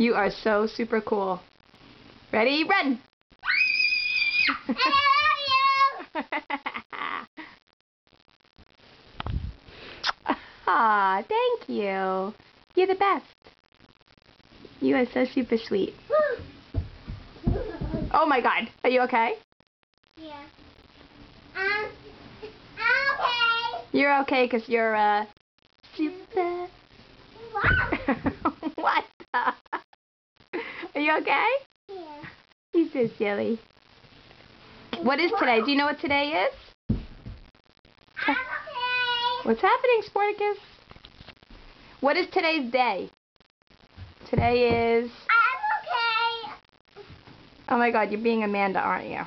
You are so super cool. Ready? Run! I love you! Aw, thank you. You're the best. You are so super sweet. Oh my God. Are you okay? Yeah. Okay. You're okay because you're super. What? What? Are you okay? Yeah. You're so silly. What is today? Do you know what today is? I'm okay. What's happening, Sporticus? What is today's day? Today is... I'm okay. Oh my God, you're being Amanda, aren't you?